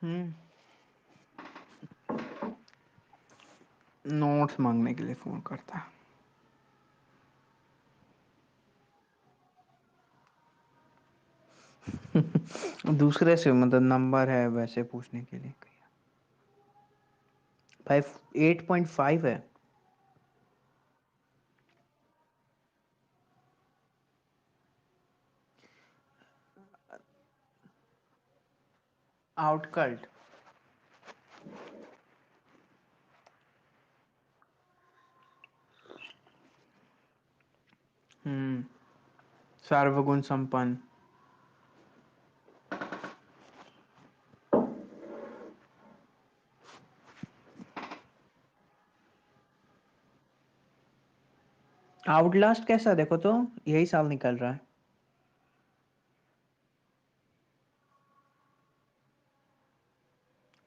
हम्म। Notes मांगने के लिए फोन करता है। दूसरे से मतलब नंबर है वैसे पूछने के लिए। 8.5 है। आउटकल्ट। हम्म। सर्वगुण संपन्न। आउटलास्ट कैसा देखो तो, यही साल निकल रहा है।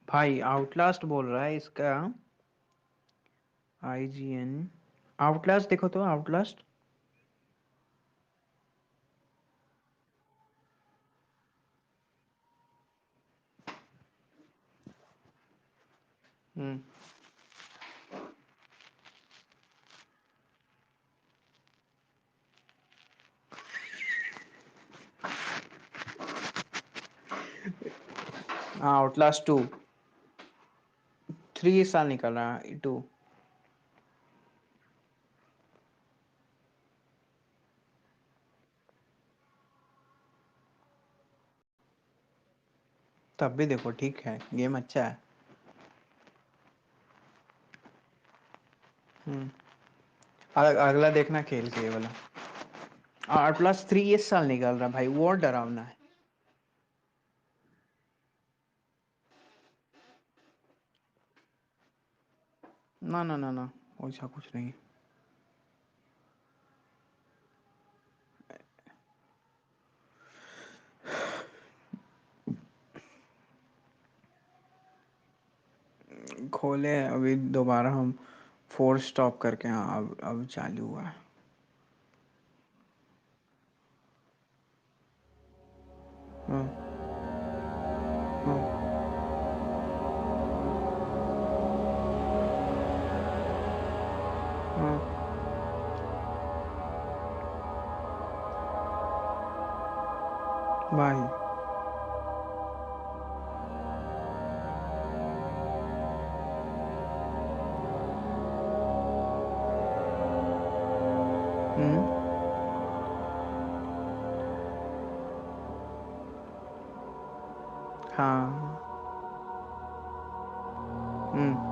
भाई आउटलास्ट बोल रहा है इसका। IGN। आउटलास्ट देखो तो, आउटलास्ट। हम्म। हाँ, आउटलास्ट 2। 3 इस साल निकल रहा है, 2। तब भी देखो ठीक है, गेम अच्छा है। हम्म। अगला देखना खेल के ये वाला। आउटलास्ट 3 इस साल निकल रहा है भाई, वो डरावना है। ना ना ना ना, वैसा कुछ नहीं। खोले अभी दोबारा हम। 4 स्टॉप करके, हाँ अब चालू हुआ है। हाँ। हाँ। हाँ। भाई। हम्म। हाँ। हम्म।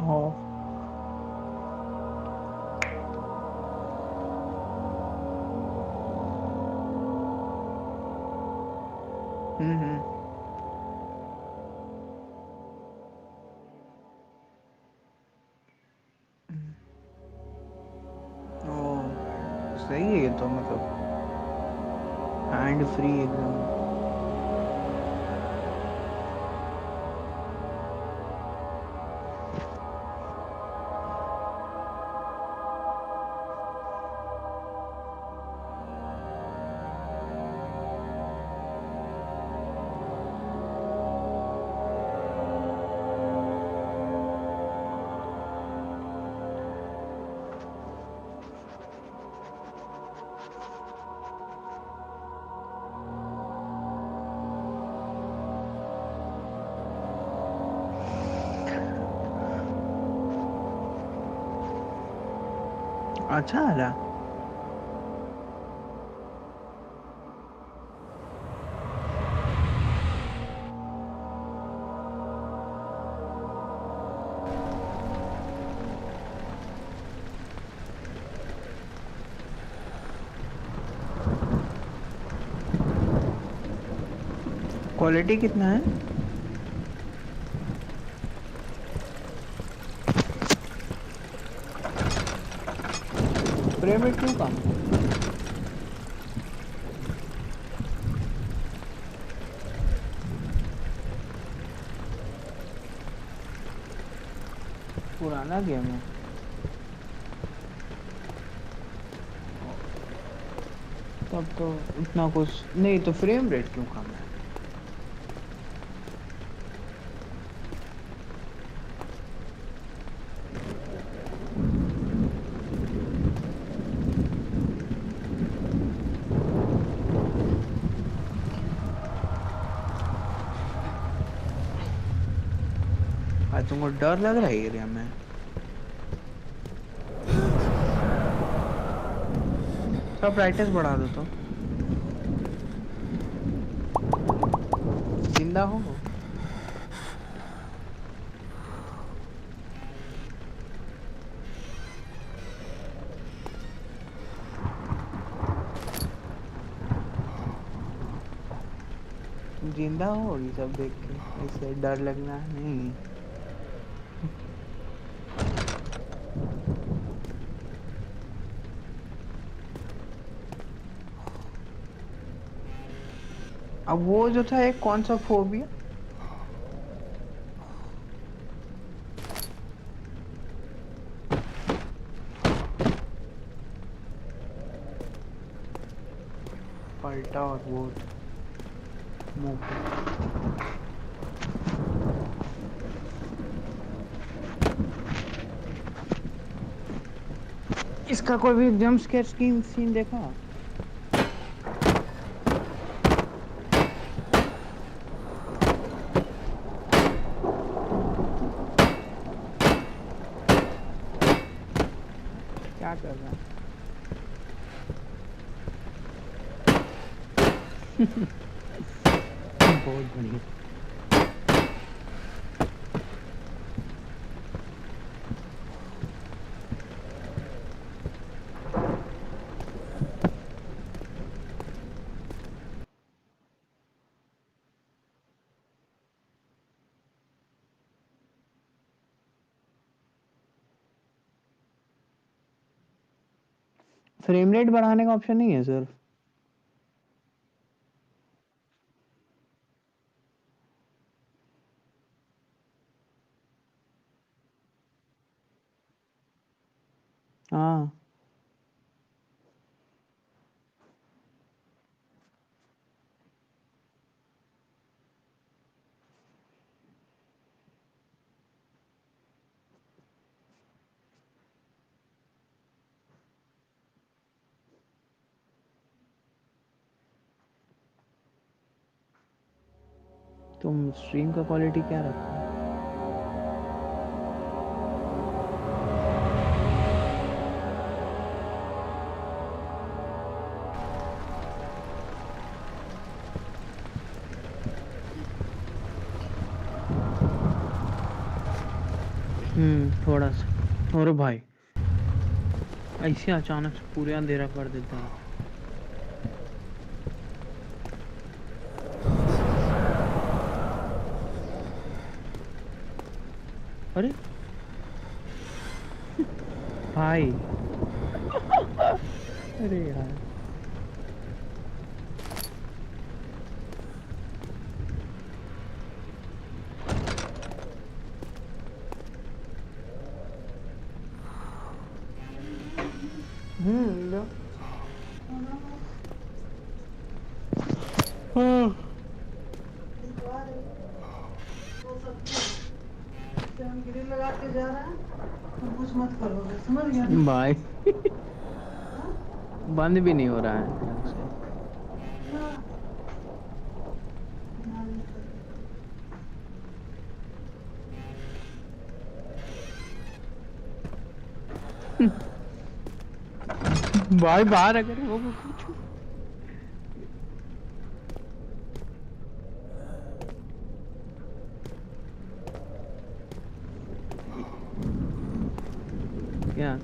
हो। हम्म। ओ भाई सही है ये तो, मतलब हैंड फ्री एकदम। अच्छा आ रहा। क्वालिटी कितना है? फ्रेम रेट क्यों कम? पुराना गेम है। तब तो उतना कुछ नहीं, तो फ्रेम रेट क्यों कम है? भाई तुमको डर लग रहा है एरिया में? सब ब्राइटनेस बढ़ा दो तो जिंदा हो। तुम जिंदा हो ये सब देख के, ऐसे डर लगना नहीं। अब वो जो था एक कौन सा फोबिया? पलटा और वो मुंह पे। इसका कोई भी जंप स्केयर सीन देखा? क्या कर रहा है? बहुत बढ़िया। फ्रेम रेट बढ़ाने का ऑप्शन नहीं है सर? हाँ। तुम स्ट्रीम का क्वालिटी क्या रखा है? थोड़ा सा। और भाई ऐसे अचानक से पूरे अंधेरा कर देता है। अरे भाई अरे यार। लो। हाँ। हम ग्रिल लगा के जा रहे हैं, तो कुछ मत करो, समझ गया भाई? बंद भी नहीं हो रहा है ढंग से। भाई बाहर अगर वो कुछ क्या?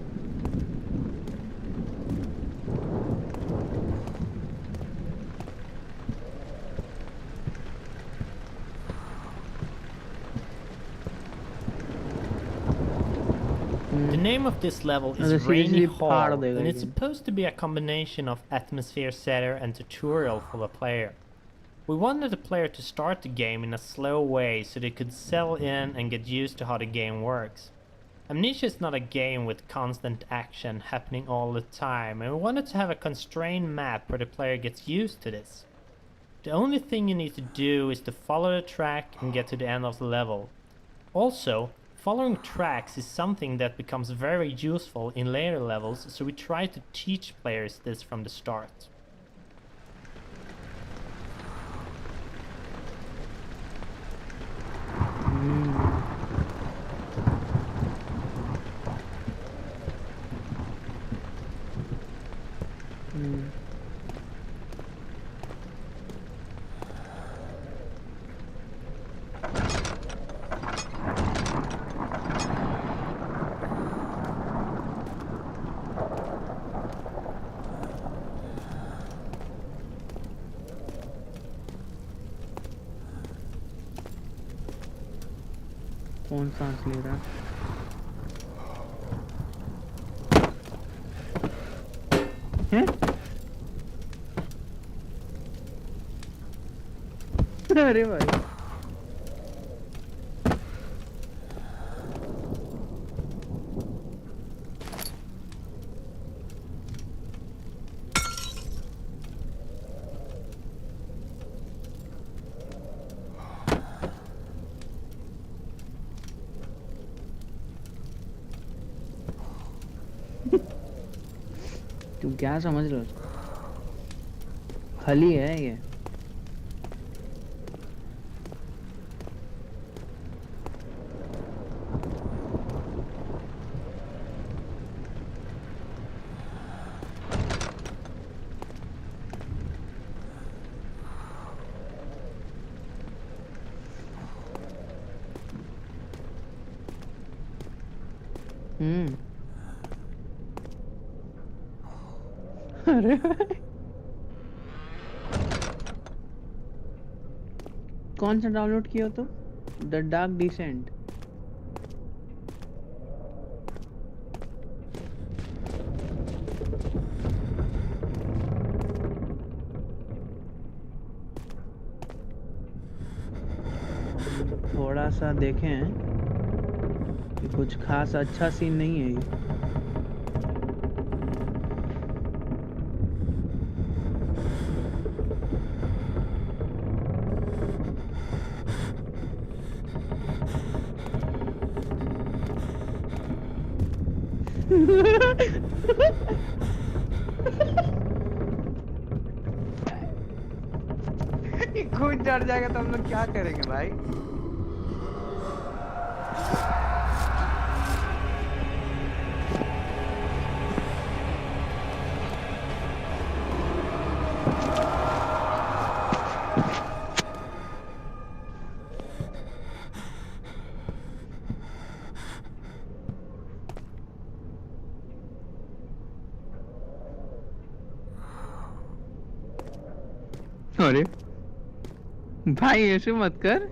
The name of this level is Rainy Hall, and it's supposed to be a combination of atmosphere setter and tutorial for the player. We wanted the player to start the game in a slow way so they could settle in and get used to how the game works. Amnesia is not a game with constant action happening all the time, and we wanted to have a constrained map where the player gets used to this. The only thing you need to do is to follow the track and get to the end of the level. Also, following tracks is something that becomes very useful in later levels, so we try to teach players this from the start. कौन सांस ले रहा है? अरे भाई तुम क्या समझ रहे हो? खली है ये। अरे कौन सा डाउनलोड किया तो? The dark descent. थोड़ा सा देखें कि कुछ खास अच्छा सीन नहीं है ये। खुद चढ़ जाएगा तो हम लोग क्या करेंगे भाई? अरे भाई ऐसे मत कर।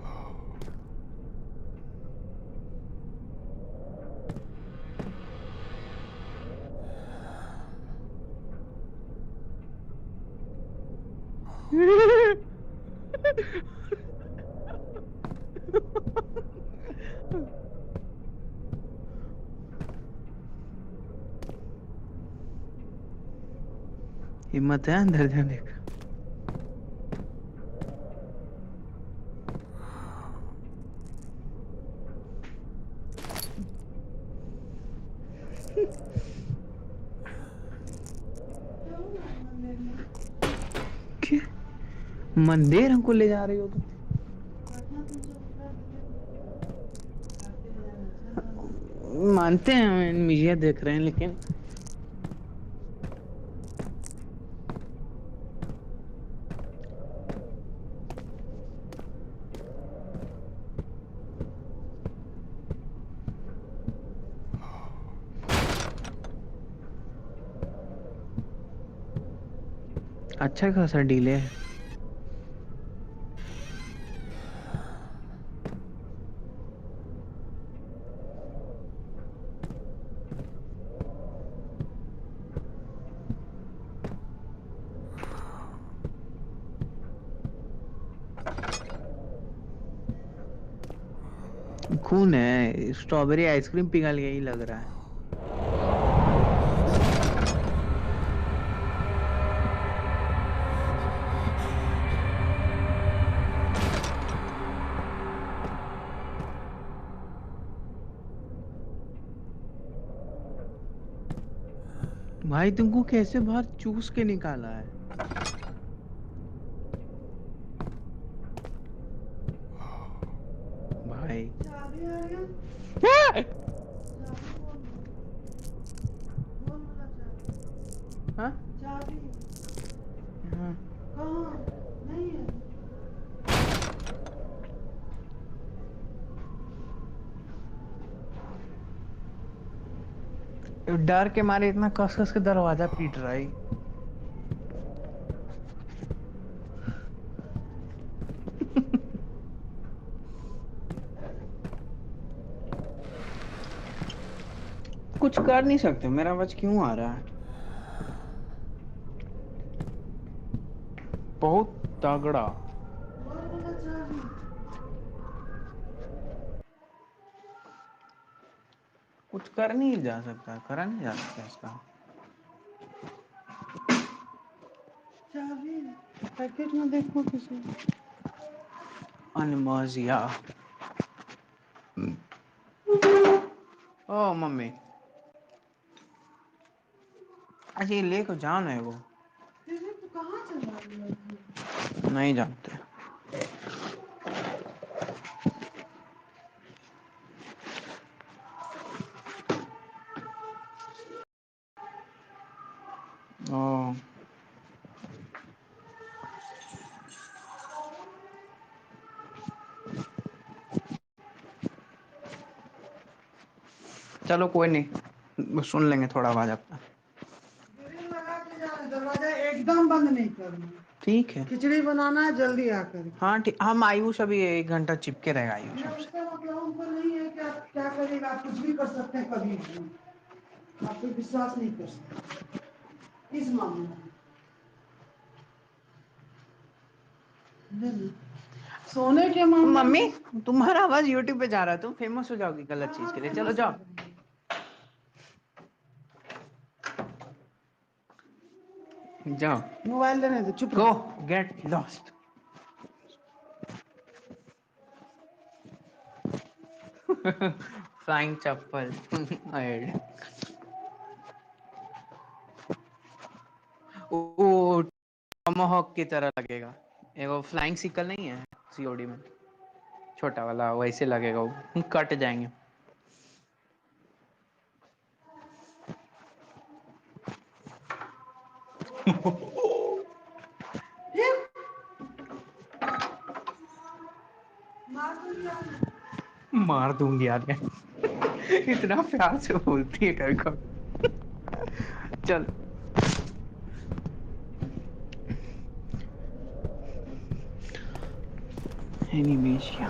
हिम्मत है अंदर जाने का? मंदिर हमको ले जा रही हो तो? मानते हैं हम मीडिया देख रहे हैं लेकिन अच्छा खासा डिले है। खून है, स्ट्रॉबेरी आइसक्रीम पिघल गई लग रहा है। भाई तुमको कैसे बाहर चूस के निकाला है? भाई हाँ? हाँ। डर के मारे इतना कस कस के दरवाजा पीट रहा है। कुछ कर नहीं सकते, मेरा आवाज क्यों आ रहा है? बहुत तगड़ा। कुछ कर नहीं जा सकता, करा नहीं जा सकता इसका। चाबी पैकेट में देखो किसी। अनमोजिया। ओ मम्मी, अच्छा ये ले को जान है वो। तो कहाँ चला गया? नहीं जानते। ओ चलो कोई नहीं, सुन लेंगे थोड़ा आवाज आपका। ग्रिल लगा के जाना, दरवाजा एकदम बंद नहीं करना। ठीक है। खिचड़ी बनाना है जल्दी आकर। हाँ ठीक, हम आयुष अभी 1 घंटा चिपके रहेगा आयुष हमसे। उसका मतलब उनको नहीं है कि आप क्या करेगा, आप कुछ भी कर सकते हैं कभी भी। आप पे विश्वास नहीं कर सकते इस मामले में। सोने के मामले में मम्मी तुम्हारा आवाज यूट्यूब पे जा रहा है, तुम फेमस हो जाओगी गलत चीज के लिए। चलो जाओ। जाओ मोबाइल देने दो, चुप गो गेट लॉस्ट। फ्लाइंग चप्पल। वो टॉमहॉक की तरह लगेगा। एगो फ्लाइंग सिकल नहीं है सीओडी में, छोटा वाला, वैसे लगेगा वो, कट जाएंगे। मार दूंगी यार। इतना प्यार से बोलती है कभी कभी। चल एनिमेशिया।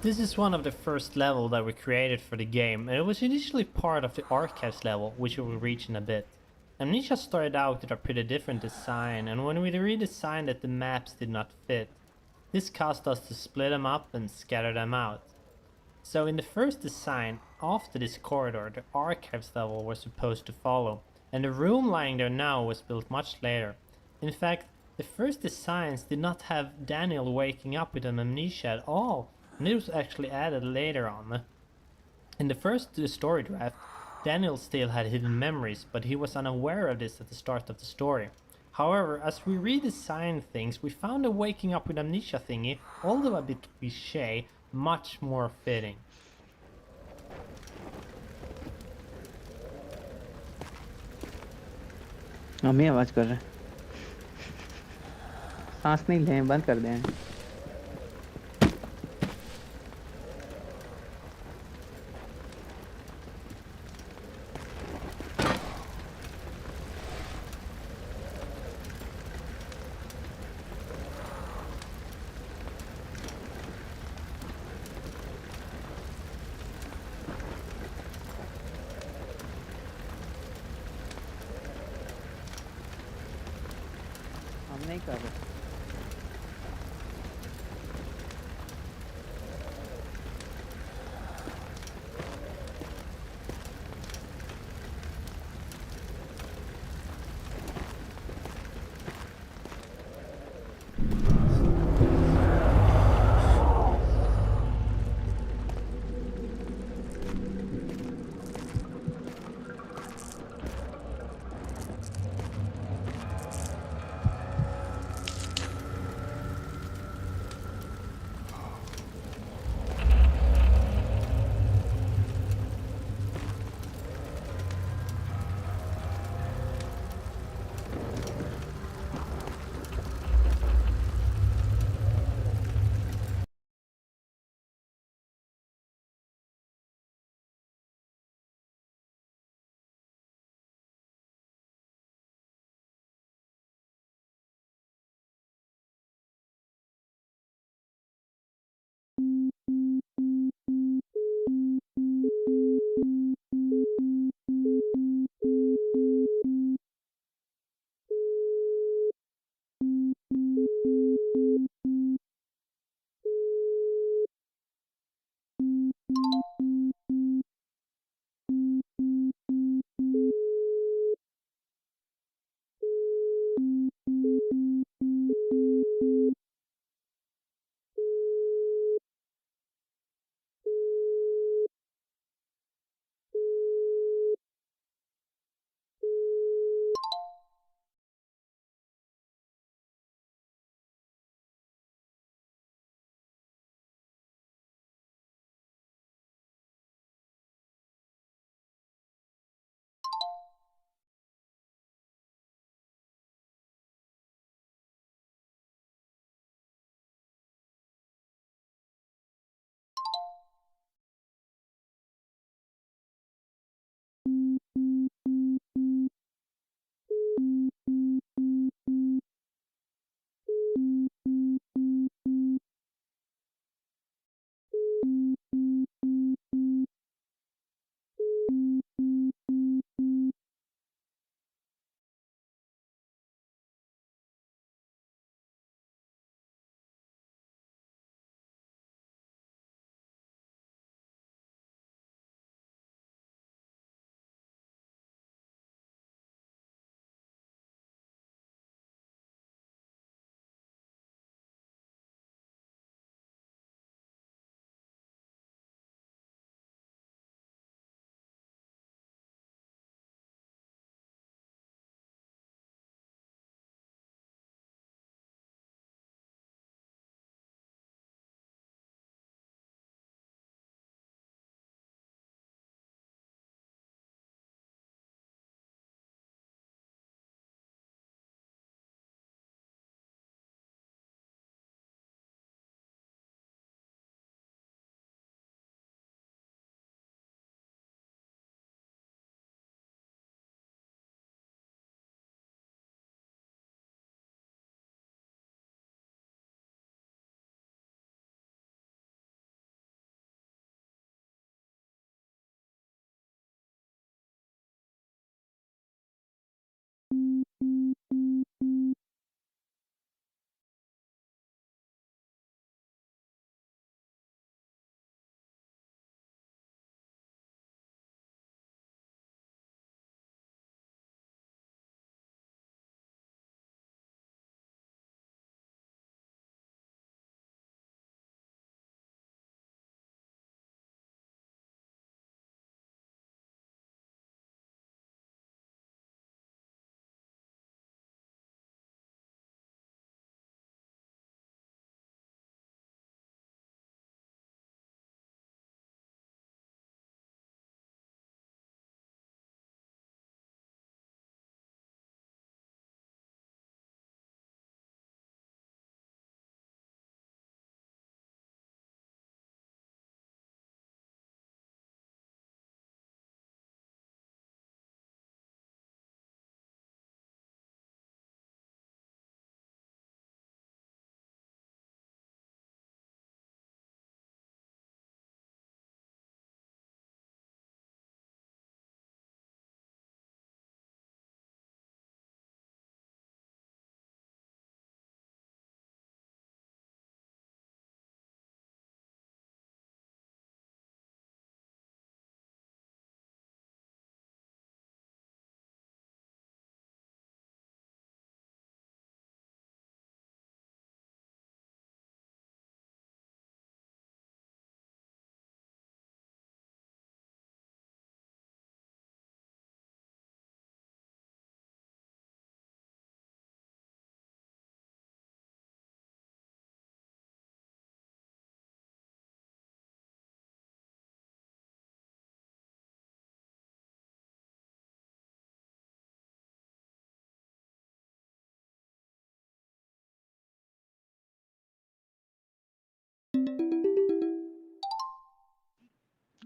This is one of the first level that we created for the game, and it was initially part of the archives level, which we will reach in a bit. Amnesia started out with a pretty different design, and when we redesigned it the maps did not fit. This caused us to split them up and scatter them out. So in the first design, after this corridor, the archives level was supposed to follow, and the room lying there now was built much later. In fact, the first designs did not have Daniel waking up with an amnesia at all, and it was actually added later on. In the first story draft, Daniel still had hidden memories, but he was unaware of this at the start of the story. However, as we redesigned things, we found the waking up with amnesia thingy, although a bit cliché, much more fitting. हम ही आवाज कर रहे हैं। सांस नहीं लें, बंद कर दें। हम नहीं कर रहे।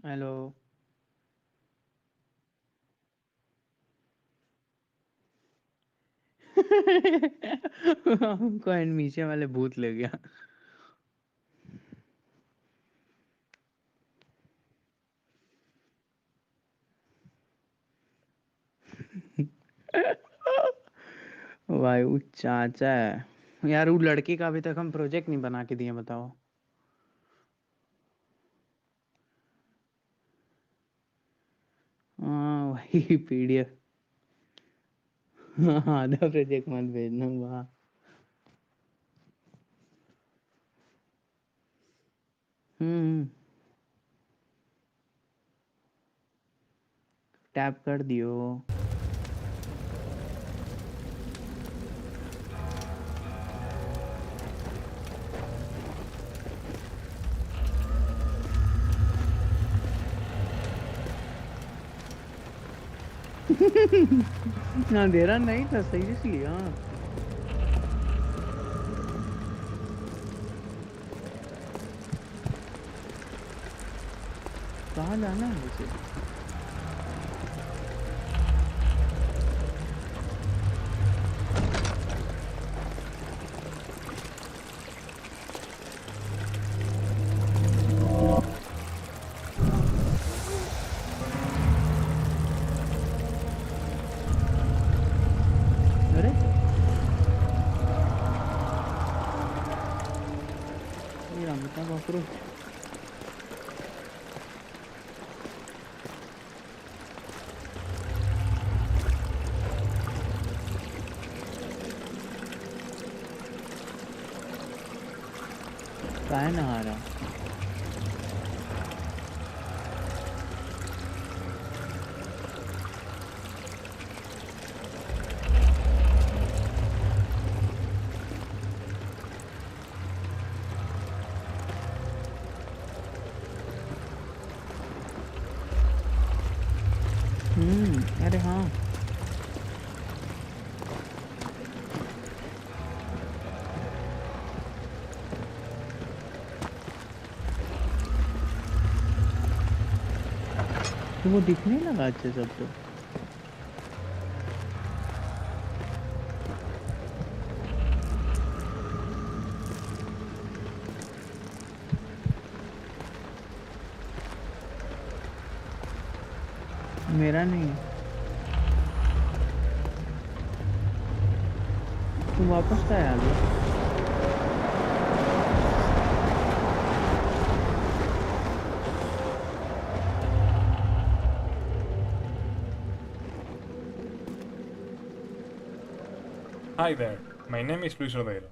हेलो। हमको एडमिशन वाले भूत ले गया। भाई वो चाचा है यार, वो लड़की का अभी तक हम प्रोजेक्ट नहीं बना के दिए, बताओ। हाँ वही पीडीएफ। हाँ आधा प्रोजेक्ट मत भेजना वाह। हम्म। टैप कर दियो। हाँ दे रहा नहीं था सीरियसली हाँ। कहाँ जाना है उसे? अरे ये अमिता कॉकरोच। काहे नहा रहा? अरे हाँ। तो वो दिखने लगा अच्छे सब तो। मेरा नहीं। तुम वापस का आ गया? Hi there, my name is Luis Rodero.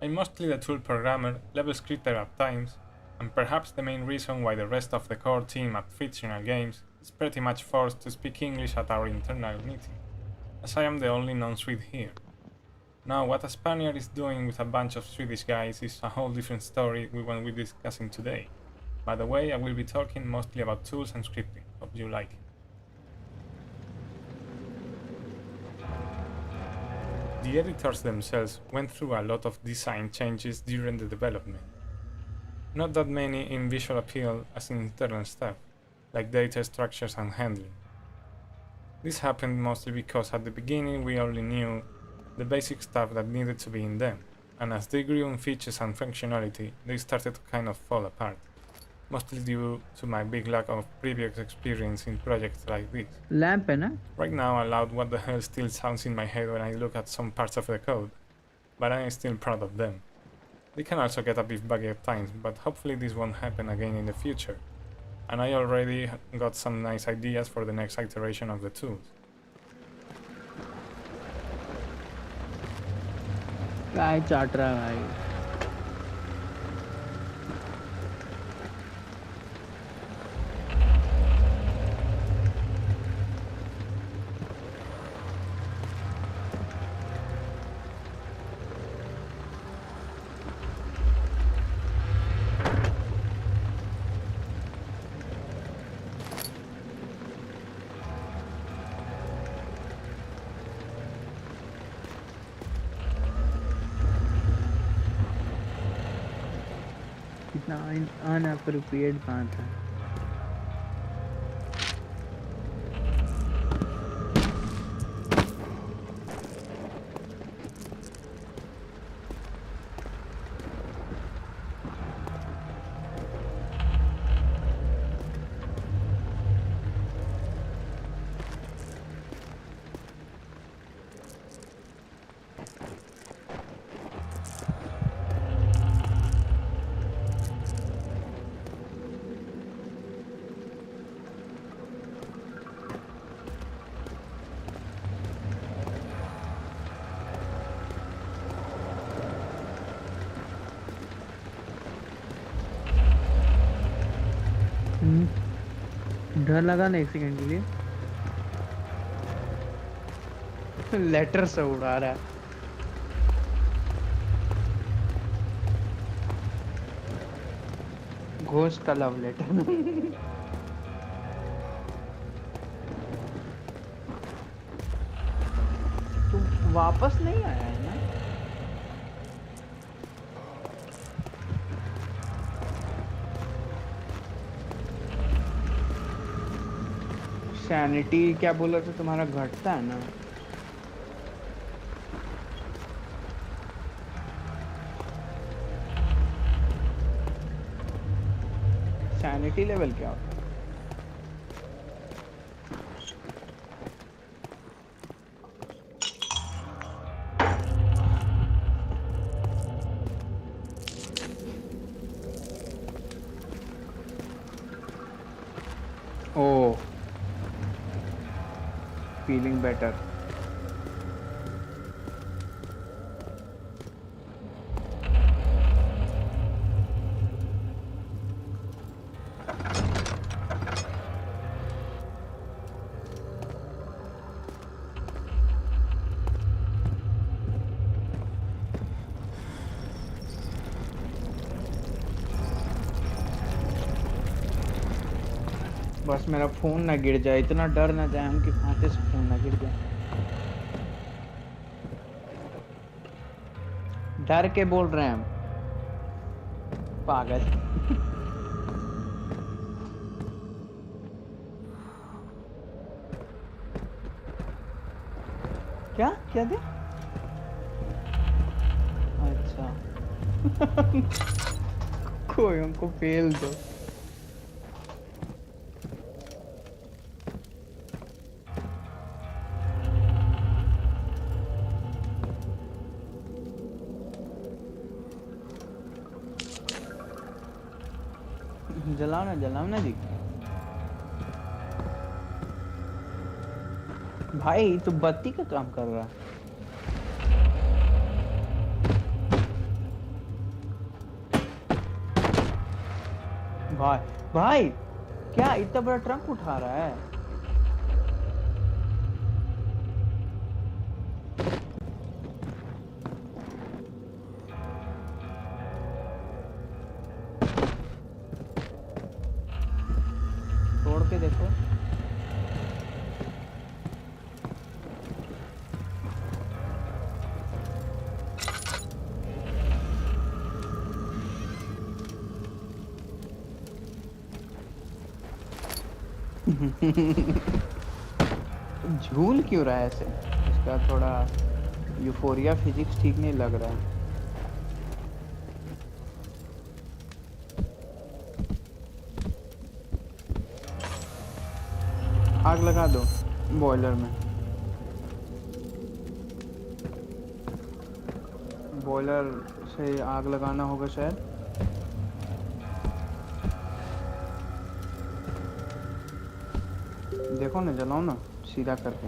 I'm mostly the tool programmer, level scripter at times, and perhaps the main reason why the rest of the core team at Fictional Games is pretty much forced to speak English at our internal meeting, as I am the only non-Swede here. Now, what a Spaniard is doing with a bunch of Swedish guys is a whole different story we won't be discussing today. By the way, I will be talking mostly about tools and scripting. Hope you like it. The editors themselves went through a lot of design changes during the development. Not that many in visual appeal as in internal stuff, like data structures and handling. This happened mostly because at the beginning we only knew the basic stuff that needed to be in them, and as they grew in features and functionality, they started to kind of fall apart, mostly due to my big lack of previous experience in projects like this. Lamp है ना? Right now, aloud, what the hell still sounds in my head when I look at some parts of the code, but I'm still proud of them. They can also get a bit buggy at times, but hopefully this won't happen again in the future. And I already got some nice ideas for the next iteration of the tools. काय चाट रहा है भाई? कितना inappropriate बात है। डर लगा ना एक सेकंड के लिए। लेटर से उड़ा रहा है। घोस्ट का लव लेटर। तू वापस नहीं आया है ना? सैनिटी क्या बोला था तुम्हारा घटता है ना? सैनिटी लेवल क्या होता है? Oh, feeling better. बस मेरा फोन ना गिर जाए, इतना डर ना जाए हम कि फांते से फोन ना गिर जाए। डर के बोल रहे हैं हम, पागल। क्या क्या दे? अच्छा। कोई हमको फेल दो। जलाओ ना जी। भाई तू बत्ती का काम कर रहा है। भाई भाई क्या इतना बड़ा ट्रक उठा रहा है? तोड़ के देखो। झूल क्यों रहा है ऐसे? इसका थोड़ा यूफोरिया फिजिक्स ठीक नहीं लग रहा है। आग लगा दो बॉयलर में। बॉयलर से आग लगाना होगा शायद। देखो ना, जलाओ ना सीधा करके।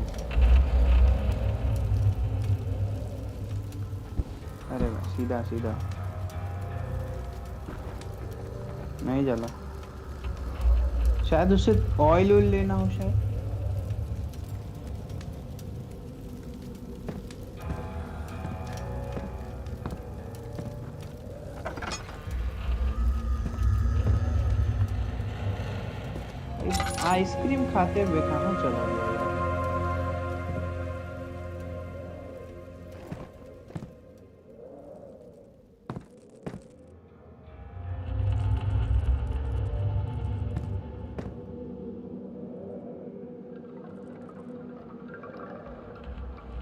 अरे वाह, सीधा सीधा नहीं जला। शायद उससे ऑयल लेना हो शायद। आइसक्रीम खाते हुए कहाँ चला गया?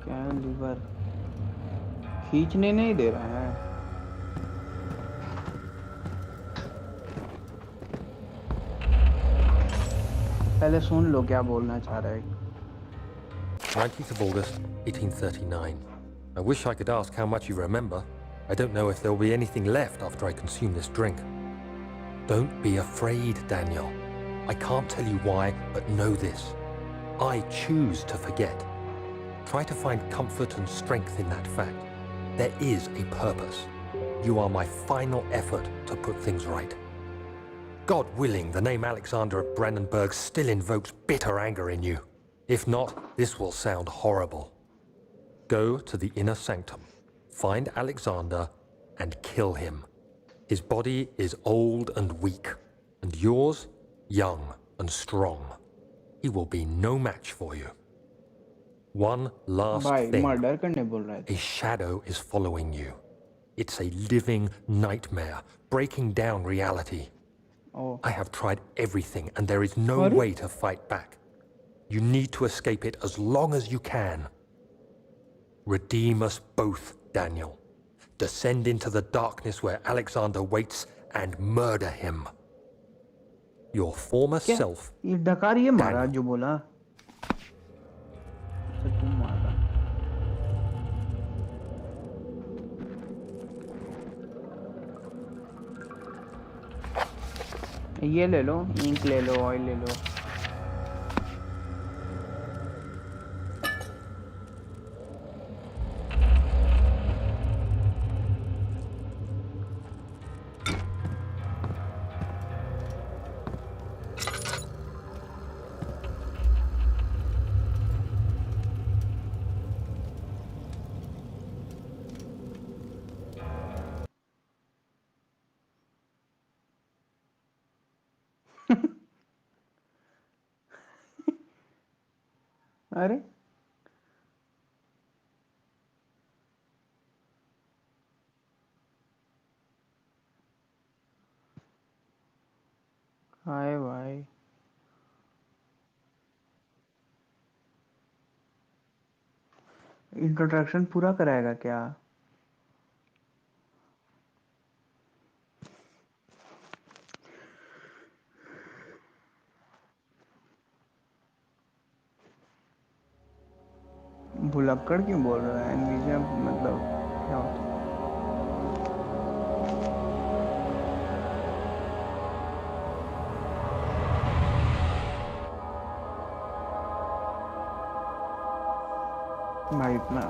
क्या लीवर खींचने नहीं दे रहा है? पहले सुन लो क्या बोलना चाह रहा है। 19th of August, 1839. I wish I could ask how much you remember. I don't know if there will be anything left after I consume this drink. Don't be afraid, Daniel. I can't tell you why, but know this. I choose to forget. Try to find comfort and strength in that fact. There is a purpose. You are my final effort to put things right. God willing, the name Alexander of Brandenburg still invokes bitter anger in you. If not, this will sound horrible. Go to the inner sanctum, find Alexander, and kill him. His body is old and weak, and yours, young and strong. He will be no match for you. One last भाई thing. Murder करने बोल रहा है A shadow is following you. It's a living nightmare, breaking down reality. Oh. I have tried everything, and there is no What? way to fight back. You need to escape it as long as you can. Redeem us both, Daniel. Descend into the darkness where Alexander waits and murder him. Your former क्या self. ये डकार ये मारा Daniel. जो बोला तो तुम मारा ये ले लो इंक ले लो ऑयल ले लो अरे हाय भाई इंट्रोडक्शन पूरा कराएगा क्या भुलक्कड़ क्यों बोल रहा है एनवीजिया मतलब क्या होता है भाई इतना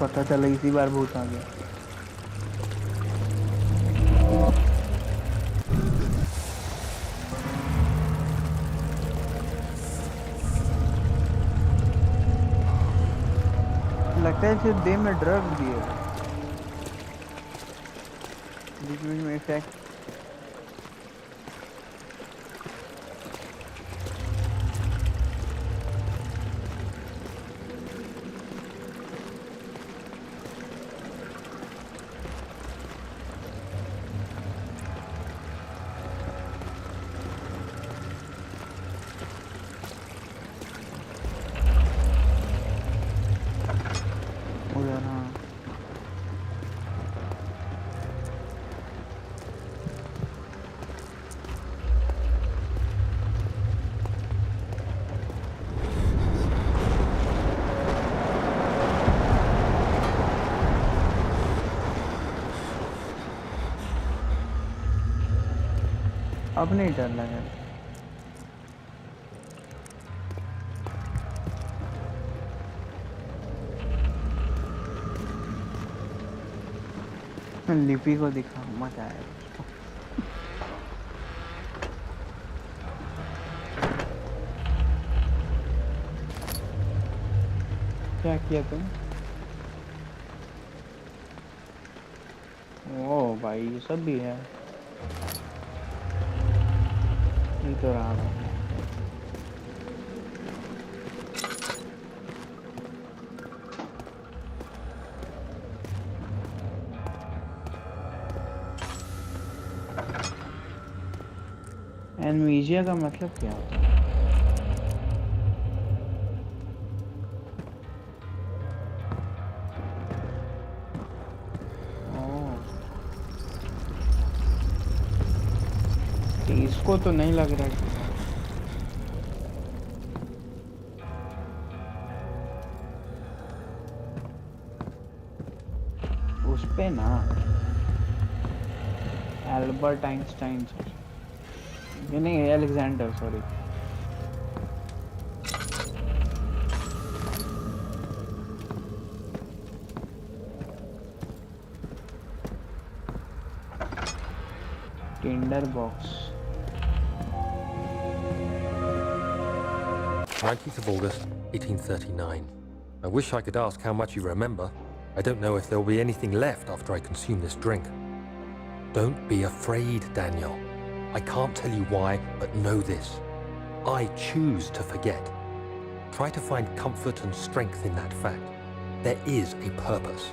पता चला इसी बार भूत आ गया लगता है सिर्फ दे में ड्रग दिए बीच बीच में इफेक्ट उधर हाँ अब नहीं डर लगा लिपि को दिखा मजा आया क्या किया तुम ओ भाई ये सब भी है ये तो रहा भाई एनवीजिया का मतलब क्या होता है ओह, इसको तो नहीं लग रहा है उस पे ना एल्बर्ट आइंस्टाइन ये नहीं Alexander sorry Tinder box 19th of August, 1839. I wish I could ask how much you remember. I don't know if there'll be anything left after I consume this drink. Don't be afraid, Daniel. I can't tell you why, but know this. I choose to forget. Try to find comfort and strength in that fact. There is a purpose.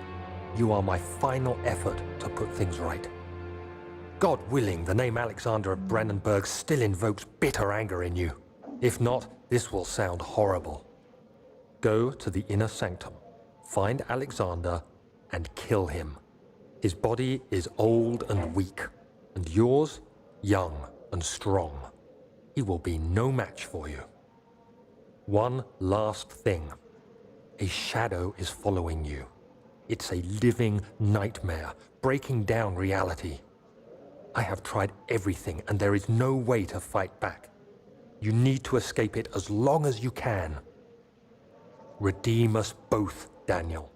You are my final effort to put things right. God willing, the name Alexander of Brandenburg still invokes bitter anger in you. If not, this will sound horrible. Go to the inner sanctum, find Alexander, and kill him. His body is old and weak, and yours, young and strong. He will be no match for you. One last thing. A shadow is following you. It's a living nightmare, breaking down reality. I have tried everything, and there is no way to fight back. You need to escape it as long as you can. Redeem us both, Daniel.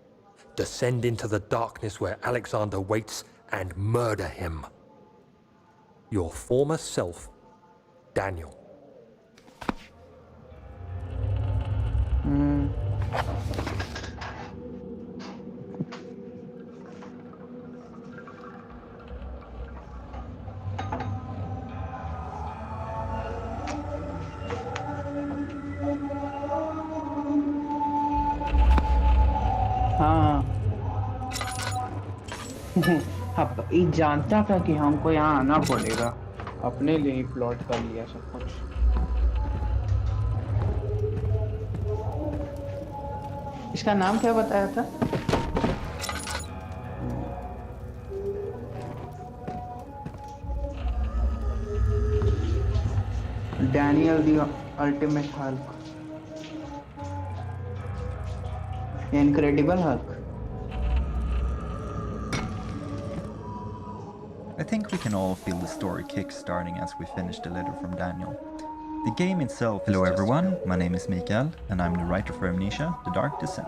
Descend into the darkness where Alexander waits and murder him. Your former self, Daniel. हाँ अब ये जानता था कि हमको यहाँ आना पड़ेगा अपने लिए ही प्लॉट कर लिया सब कुछ इसका नाम क्या बताया था Daniel the ultimate Hulk Incredible Hulk. I think we can all feel the story kick-starting as we finish the letter from Daniel. The game itself. Hello everyone, my name is Mikael, and I'm the writer for Amnesia, The Dark Descent.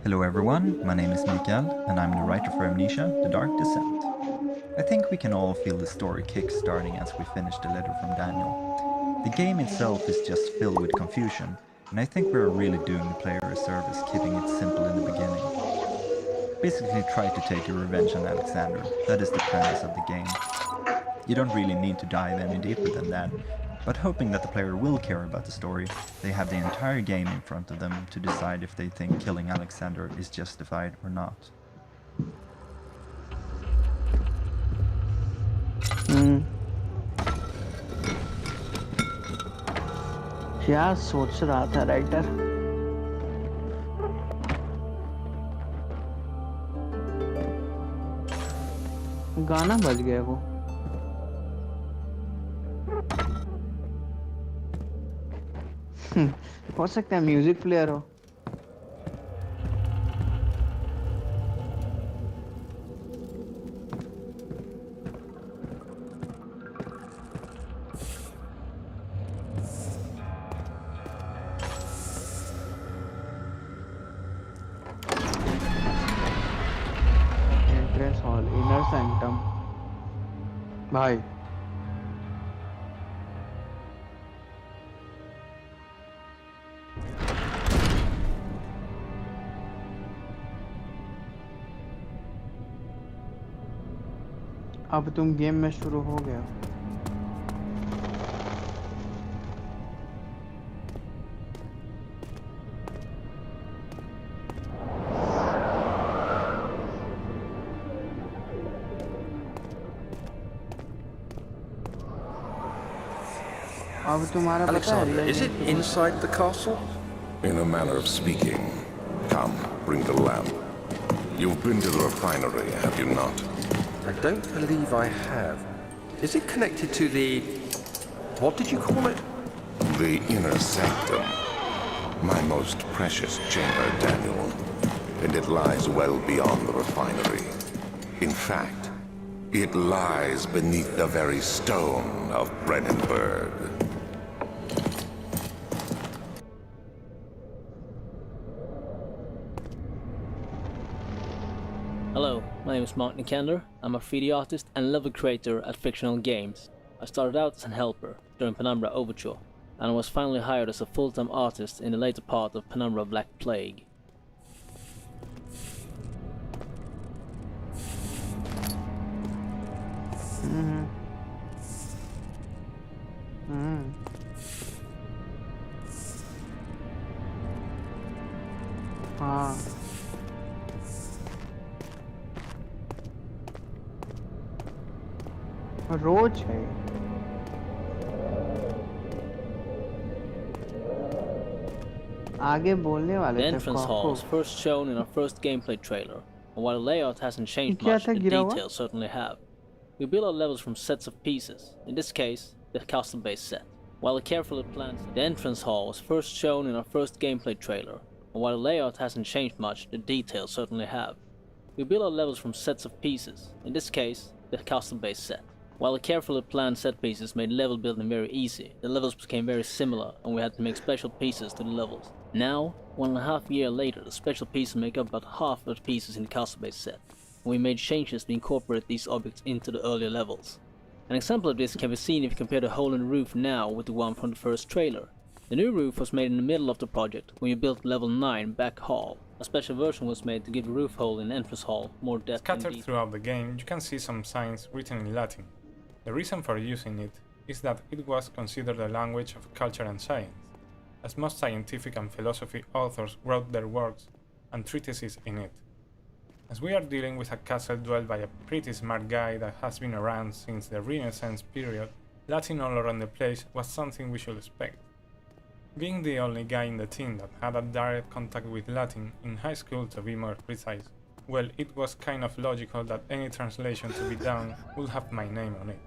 Hello everyone, my name is Mikael, and I'm the writer for Amnesia, The Dark Descent. I think we can all feel the story kick-starting as we finish the letter from Daniel. The game itself is just filled with confusion, and I think we're really doing the player a service keeping it simple in the beginning. Basically try to take your revenge on Alexander, that is the premise of the game. You don't really need to dive any deeper than that, but hoping that the player will care about the story, they have the entire game in front of them to decide if they think killing Alexander is justified or not. क्या सोच रहा था writer गाना बज गया वो हो सकता है म्यूजिक प्लेयर हो इनर सैंक्टम भाई अब तुम गेम में शुरू हो गया अब तुम्हारा पता है Alexander, is it inside the castle? In a manner of speaking. Come, bring the lamp. You've been to the refinery, have you not? I don't believe I have. Is it connected to the... what did you call it? The inner sanctum. My most precious chamber, Daniel. and it lies well beyond the refinery. In fact, it lies beneath the very stone of Brennenburg. Hello, my name is Mark Nikander. I'm a 3D artist and level creator at Fictional Games. I started out as an helper during Penumbra Overture, and I was finally hired as a full-time artist in the later part of Penumbra Black Plague. हाँ रोज है आगे बोलने वाले The थे entrance hall was first shown in our first gameplay trailer, and while the layout hasn't changed क्या much, था the गिरा हुआ? details certainly have. We build our levels from sets of pieces, in this case, the castle-based set. While a carefully planned the entrance hall was first shown in our first gameplay trailer, and while the layout hasn't changed much, the details certainly have. We build our levels from sets of pieces, in this case, the castle-based set. While the carefully planned set pieces made level building very easy, the levels became very similar and we had to make special pieces to the levels. Now, 1.5 years later, the special pieces make up about half of the pieces in the castle-based set, and we made changes to incorporate these objects into the earlier levels. An example of this can be seen if you compare the hole in the roof now with the one from the first trailer. The new roof was made in the middle of the project when you built level 9 Back Hall. A special version was made to give the roof hole in the entrance hall more depth and Scattered detail. throughout the game, you can see some signs written in Latin. The reason for using it is that it was considered a language of culture and science, as most scientific and philosophy authors wrote their works and treatises in it. As we are dealing with a castle dwelled by a pretty smart guy that has been around since the Renaissance period, Latin all around the place was something we should expect. Being the only guy in the team that had a direct contact with Latin, in high school to be more precise, well, it was kind of logical that any translation to be done would have my name on it.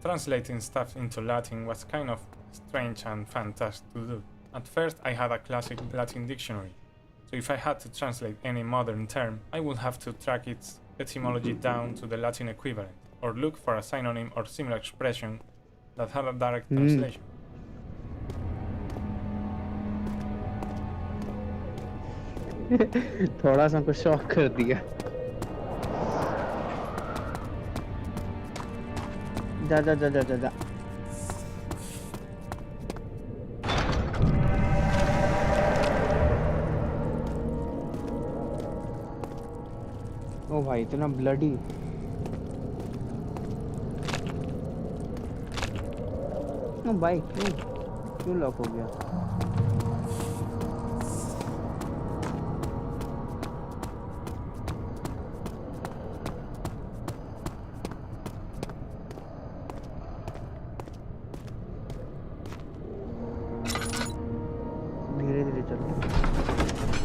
Translating stuff into Latin was kind of strange and fun task to do. At first I had a classic Latin dictionary, so if I had to translate any modern term, I would have to track its etymology down to the Latin equivalent, or look for a synonym or similar expression that had a direct translation. थोड़ा सा हमको shock कर दिया जा जा जा जा जा जा ओ भाई इतना ब्लडी ओ भाई क्यों लॉक हो गया धीरे धीरे चलो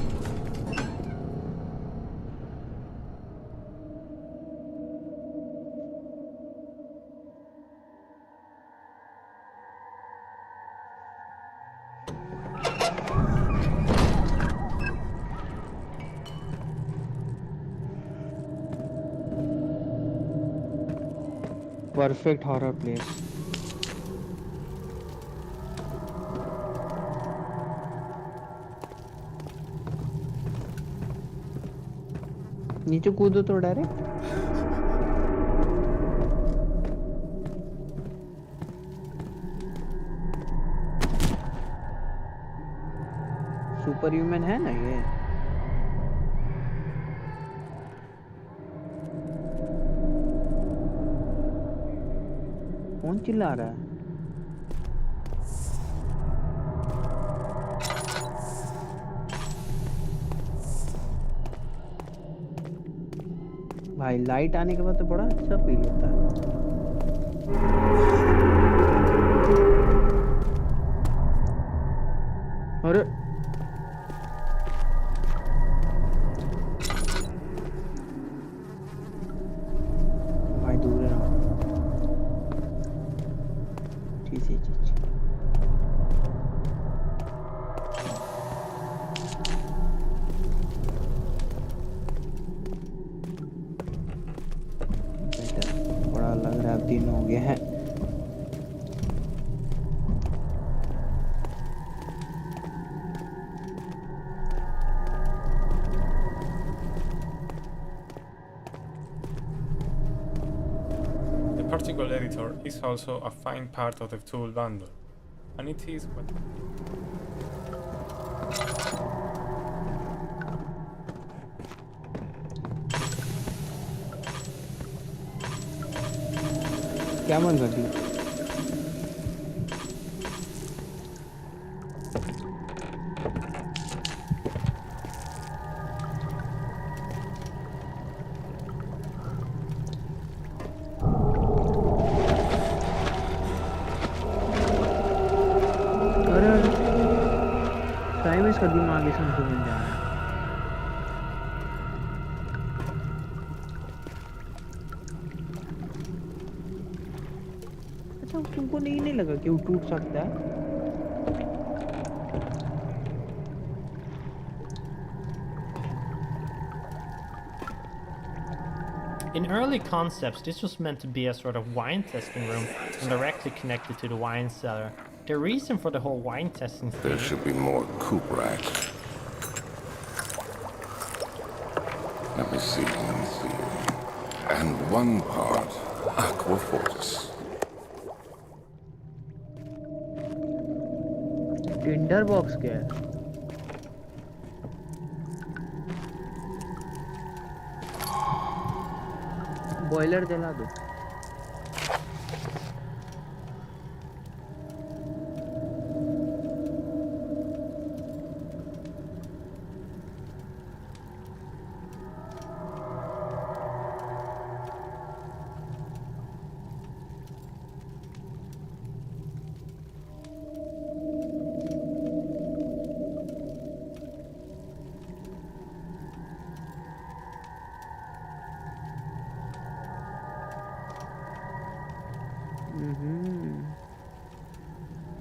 परफेक्ट हॉरर प्लेस नीचे कूदो तो डायरेक्ट सुपर ह्यूमन है ना ये कौन चिल्ला रहा है भाई लाइट आने के बाद तो बड़ा अच्छा फील होता है अरे भाई दूर है ठीक है ठीक दिन हो गए हैं। The particle editor is also a fine part of the tool bundle, and it is what क्या मन रही? अरे टाइम इसका दिमाग इसमें घूम जा रहा है। अच्छा तुमको नहीं लगा कि वो टूट सकता है? In early concepts, this was meant to be a sort of wine testing room and directly connected to the wine cellar. The reason for the whole wine testing There thing... should be more coop racks. Let me see. And one part Aquaforce. Tinder box क्या है? Boiler जला दो।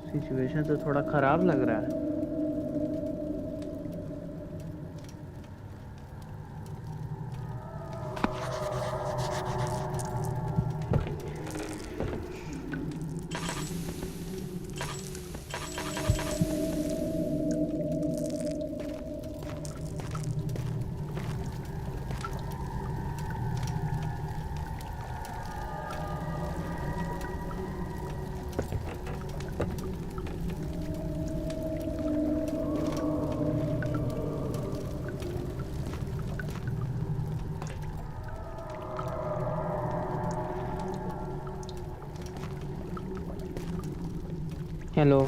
Situation तो थोड़ा खराब लग रहा है। हेलो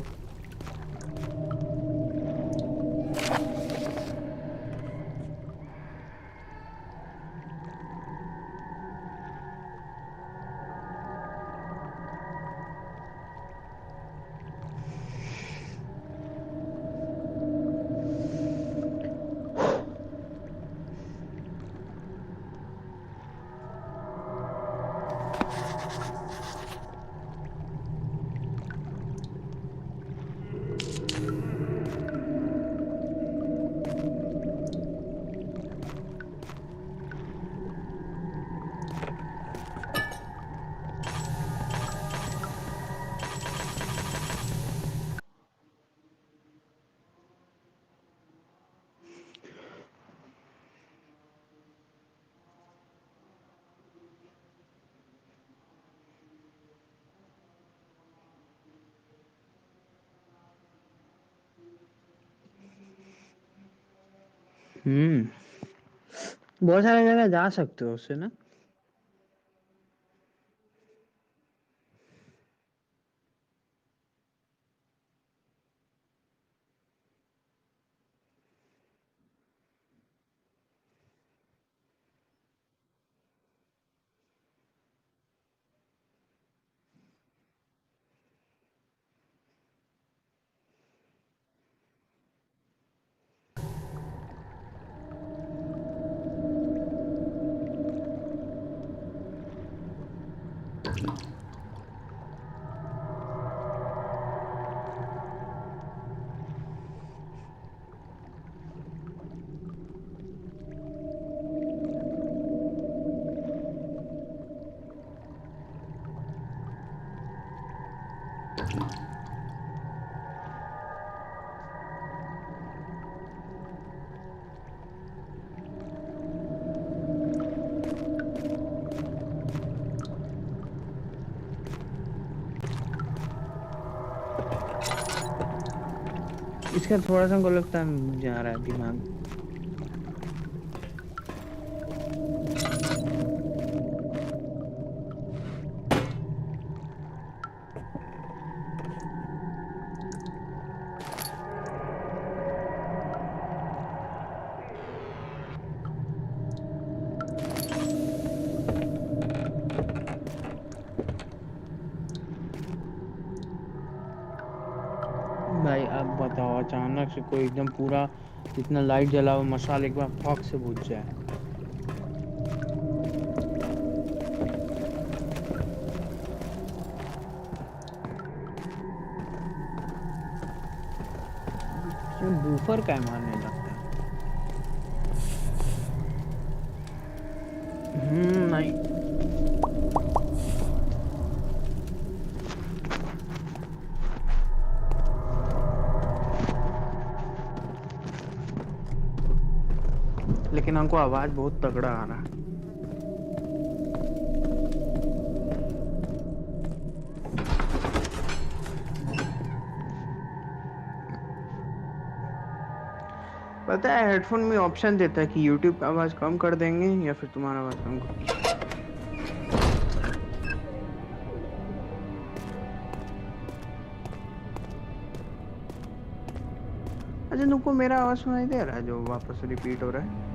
बहुत सारे जगह जा सकते हो उससे ना। इसका थोड़ा सा हमको लगता है जा रहा है दिमाग। भाई अब बताओ, अचानक से कोई एकदम पूरा इतना लाइट जला हुआ मसाला एक बार फॉक से बुझ जाए। इसमें बूफर क्या मारने लगता है। नहीं लेकिन हमको आवाज बहुत तगड़ा आ रहा है। पता है हेडफोन में ऑप्शन देता है कि YouTube का आवाज कम कर देंगे या फिर तुम्हारा आवाज कम कर। अच्छा तुमको मेरा आवाज सुनाई दे रहा है जो वापस रिपीट हो रहा है?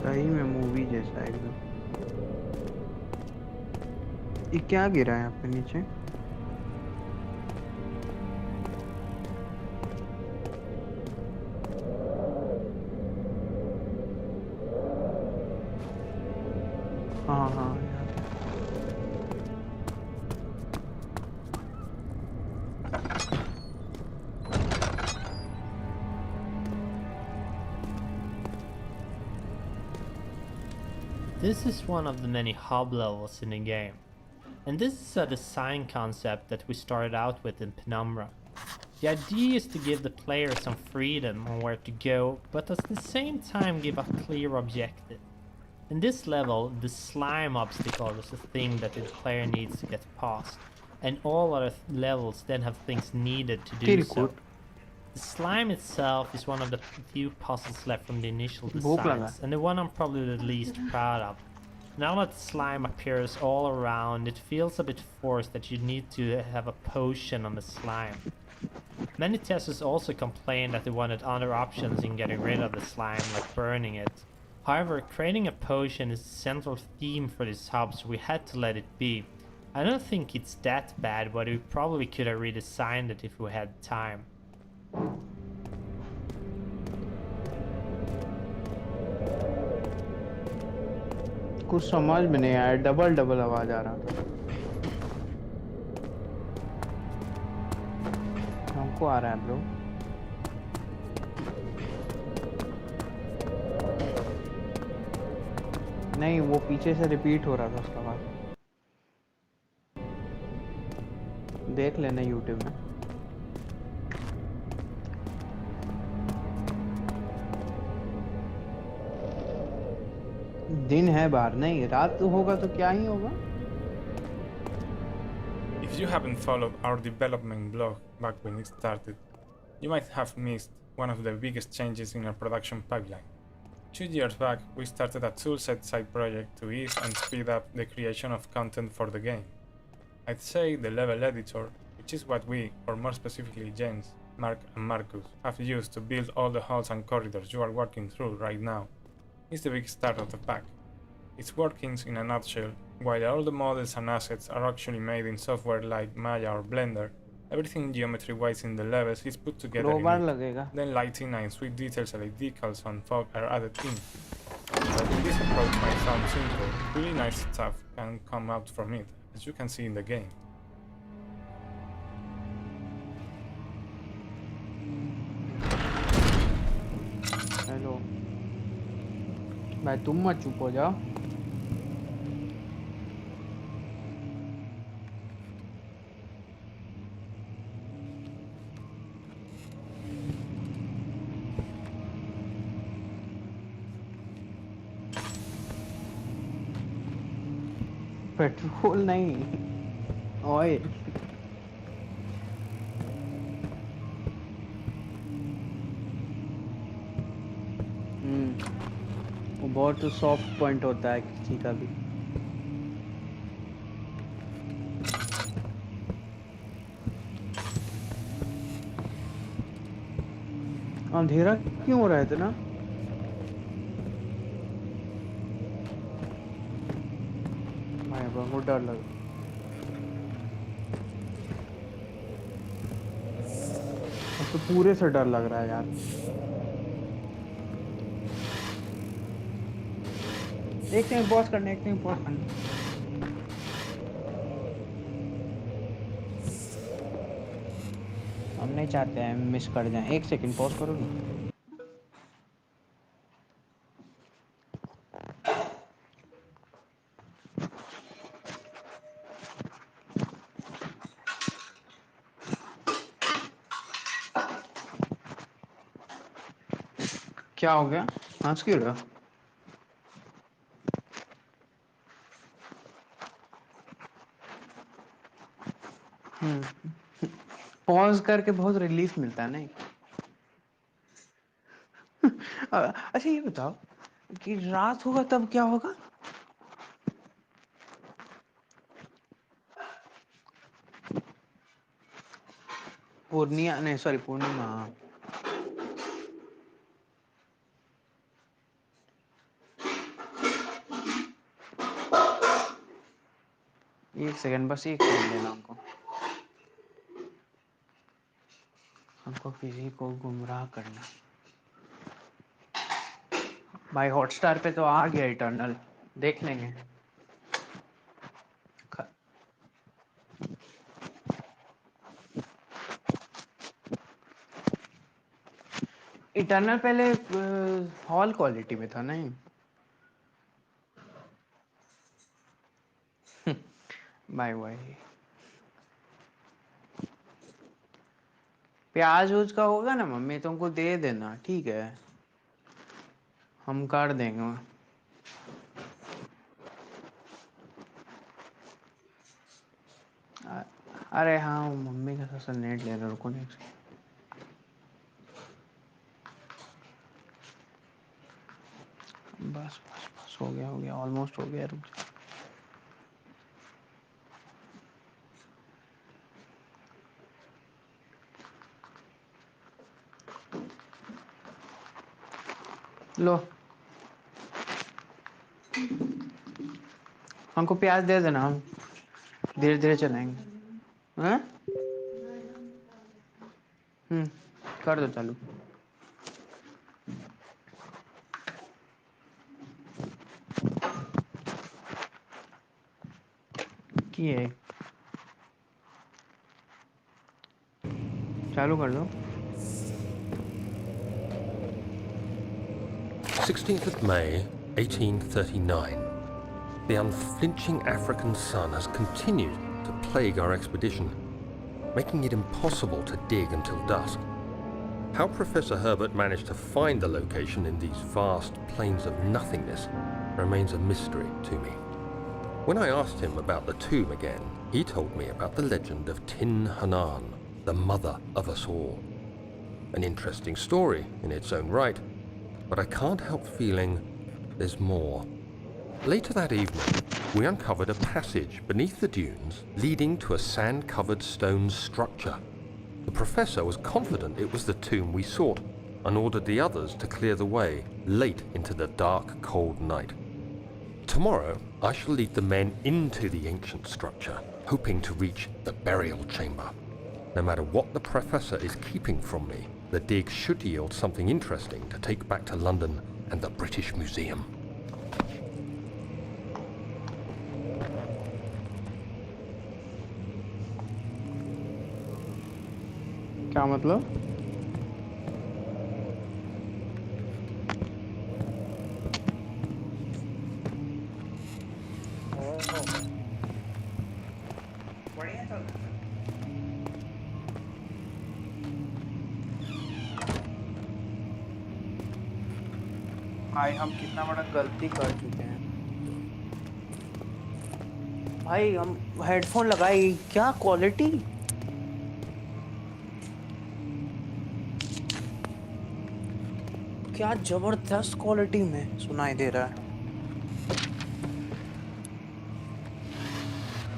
सही में मूवी जैसा एकदम। ये क्या गिरा है यहाँ पे नीचे? हाँ हाँ This is one of the many hub levels in the game, and this is a design concept that we started out with in Penumbra. The idea is to give the player some freedom on where to go, but at the same time give a clear objective. In this level, the slime obstacle is the thing that the player needs to get past, and all other levels then have things needed to do so. The slime itself is one of the few puzzles left from the initial designs, and the one I'm probably the least proud of. Now that slime appears all around, it feels a bit forced that you need to have a potion on the slime. Many testers also complained that they wanted other options in getting rid of the slime, like burning it. However, creating a potion is the central theme for this hub, so we had to let it be. I don't think it's that bad, but we probably could have redesigned it if we had time. कुछ समझ में नहीं आया, double double आवाज आ रहा था। हमको आ रहा है ब्रो। नहीं वो पीछे से रिपीट हो रहा था उसका आवाज। देख लेना YouTube में। दिन है बाहर, नहीं रात होगा तो क्या ही होगा। If you haven't followed our development blog back when it started, you might have missed one of the biggest changes in our production pipeline. 2 years back, we started a toolset side project to ease and speed up the creation of content for the game. I'd say the level editor, which is what we, or more specifically James, Mark and Marcus, have used to build all the halls and corridors you are walking through right now, is the big start of the pack. Its workings in a nutshell, while all the models and assets are actually made in software like Maya or Blender, everything geometry-wise in the levels is put together in it. Then lighting and sweet details like decals and fog are added in. While this approach might sound simple, really nice stuff can come out from it, as you can see in the game. Hello भाई, तुम मत चुप हो जाओ। Petrol नहीं, oil. वो बहुत soft point होता है किसी का भी। अंधेरा क्यों हो रहा है इतना? भाई बहुत डर लग रहा है, तो पूरे से डर लग रहा है यार। एक सेकंड पॉज करने, एक सेकंड पॉज करने। हम नहीं चाहते हैं मिस कर जाएं, एक सेकंड पॉज करो ना। क्या हो गया? हंस क्यों रहा? पॉज करके बहुत रिलीफ मिलता है नहीं? अच्छा ये बताओ कि रात होगा तब क्या होगा? पूर्णिया नहीं, सॉरी पूर्णिमा। एक सेकंड, बस एक सेकंड देना हमको। हमको किसी को गुमराह करना। भाई हॉटस्टार पे तो आ गया इटर्नल, देख लेंगे। इटर्नल पहले हॉल क्वालिटी में था नहीं? भाई भाई प्याज उज का होगा ना मम्मी, तुमको दे देना, ठीक है? हम कर देंगे। अरे हाँ, मम्मी का थोड़ा नेट ले रहा, रुको नहीं। बस बस बस हो गया, हो गया, ऑलमोस्ट हो गया, रुक जा। लो, हमको प्याज दे देना, हम धीरे धीरे चलाएंगे। हाँ? कर दो चालू। किए, चालू कर दो। 16th of May, 1839. The unflinching African sun has continued to plague our expedition, making it impossible to dig until dusk. How Professor Herbert managed to find the location in these vast plains of nothingness remains a mystery to me. When I asked him about the tomb again, he told me about the legend of Tin Hanan, the mother of us all. An interesting story in its own right, but I can't help feeling there's more. Later that evening, we uncovered a passage beneath the dunes leading to a sand-covered stone structure. The professor was confident it was the tomb we sought and ordered the others to clear the way late into the dark, cold night. Tomorrow, I shall lead the men into the ancient structure, hoping to reach the burial chamber. No matter what the professor is keeping from me, the dig should yield something interesting to take back to London and the British Museum. क्या मतलब? बढ़िया चल रहा है। भाई हम कितना बड़ा गलती कर चुके हैं भाई। हम हेडफोन लगाए, क्या क्वालिटी, क्या जबरदस्त क्वालिटी में सुनाई दे रहा है।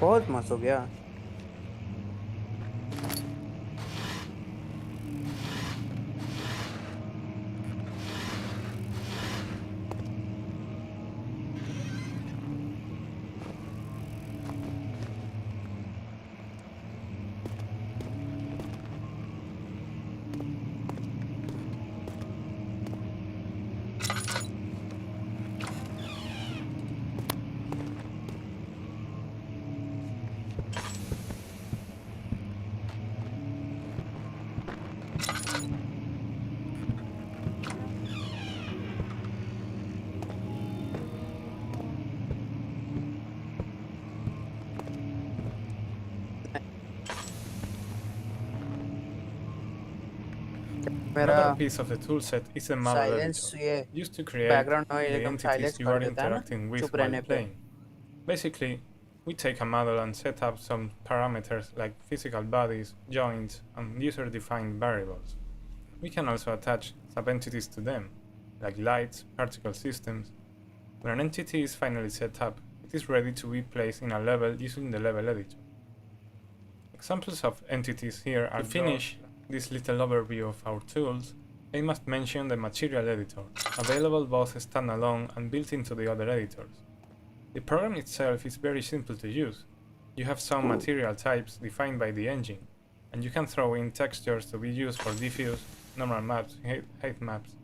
बहुत मस्त हो गया। मेरा Another piece of the toolset is the model silence, editor, ये used to create background noise the एकदम entities साइलेंस you कर are देता है ना interacting with चुप while रहने पे। playing. Basically, we take a model and set up some parameters like physical bodies, joints, and user-defined variables. We can also attach sub-entities to them, like lights, particle systems. When an entity is finally set up, it is ready to be placed in a level using the level editor. Examples of entities here are. To finish this little overview of our tools, I must mention the material editor, available both standalone and built into the other editors. The program itself is very simple to use. You have some material types defined by the engine, and you can throw in textures to be used for diffuse, normal maps, height maps,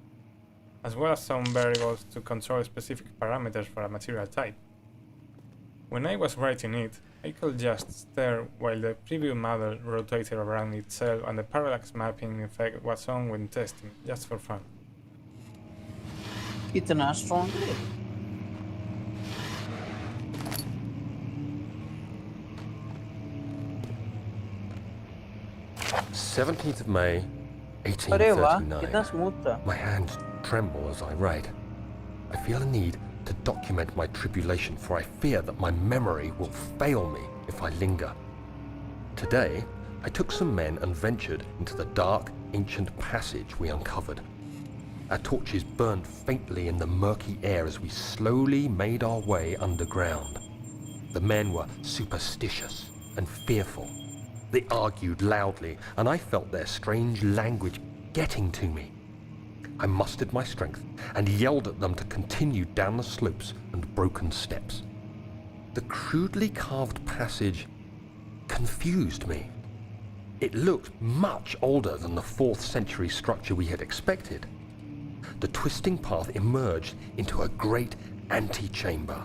as well as some variables to control specific parameters for a material type. When I was writing it, I could just stare while the preview model rotated around itself and the parallax mapping effect was on when testing, just for fun. इतना strong है। 17th of May, अरे वाह, कितना 1839. Smooth था। My hands tremble as I write. I feel a need to document my tribulation, for I fear that my memory will fail me if I linger. Today, I took some men and ventured into the dark, ancient passage we uncovered. Our torches burned faintly in the murky air as we slowly made our way underground. The men were superstitious and fearful. They argued loudly, and I felt their strange language getting to me. I mustered my strength and yelled at them to continue down the slopes and broken steps. The crudely carved passage confused me. It looked much older than the 4th century structure we had expected. The twisting path emerged into a great antechamber.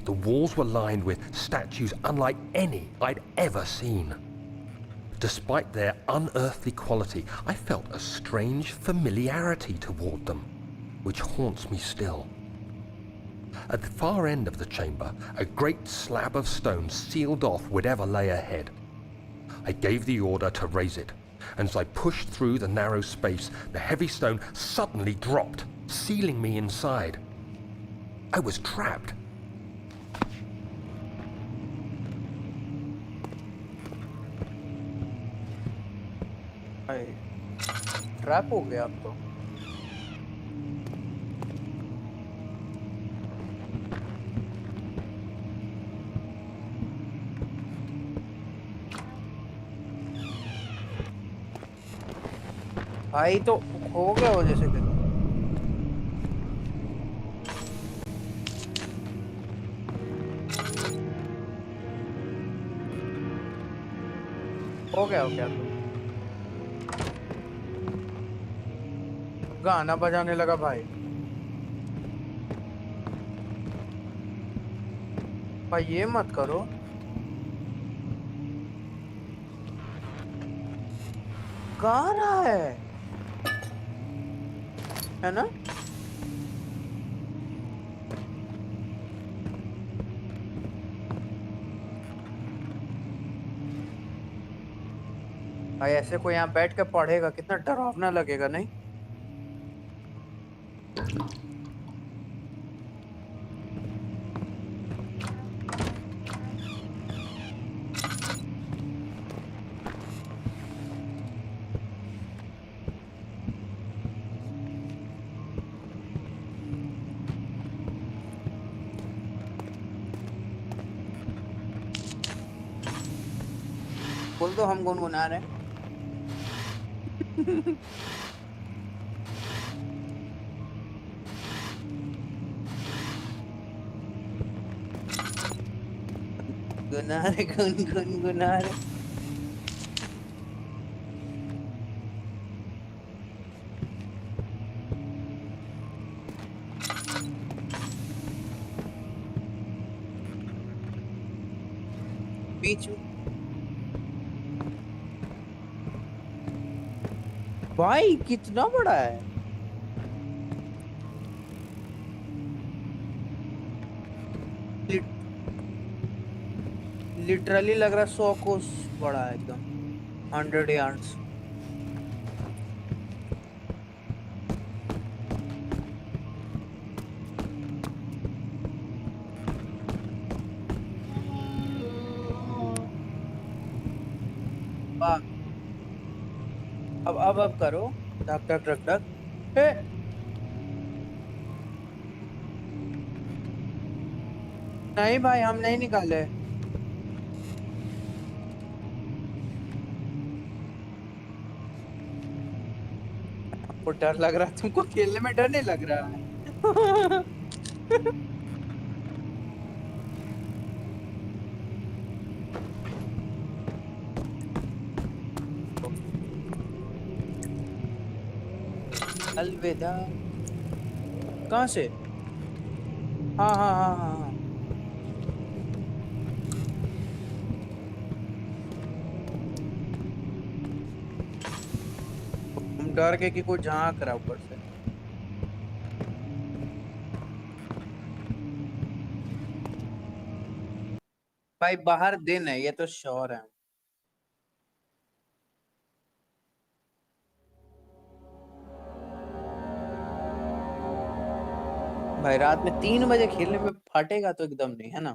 The walls were lined with statues unlike any I'd ever seen. Despite their unearthly quality, I felt a strange familiarity toward them, which haunts me still. At the far end of the chamber, a great slab of stone sealed off whatever lay ahead. I gave the order to raise it, and as I pushed through the narrow space, the heavy stone suddenly dropped, sealing me inside. I was trapped. Trap हो गया अब तो। भाई तो हो गया वो जैसे कि हो गया तो गाना बजाने लगा भाई। भाई ये मत करो। गा रहा है ना? भाई ऐसे कोई यहाँ बैठ के पढ़ेगा कितना डरावना लगेगा नहीं। बोल दो हम गुनगुना रहे हैं। गुना रहे गुनगुना रहे। बीच में भाई कितना बड़ा है। लिटरली लग रहा है 100 कोस बड़ा है एकदम 100 यार्ड्स। वाह। अब करो टक टक टक टक। हे नहीं भाई हम नहीं निकाले। आपको डर लग रहा है तुमको खेलने में डर नहीं लग रहा है। अलविदा। कहाँ से? हाँ हाँ हाँ हाँ हाँ। हम डर के कि कोई झांक रहा ऊपर से। भाई बाहर दिन है ये तो श्योर है। भाई रात में 3 बजे खेलने में फटेगा तो एकदम नहीं है ना।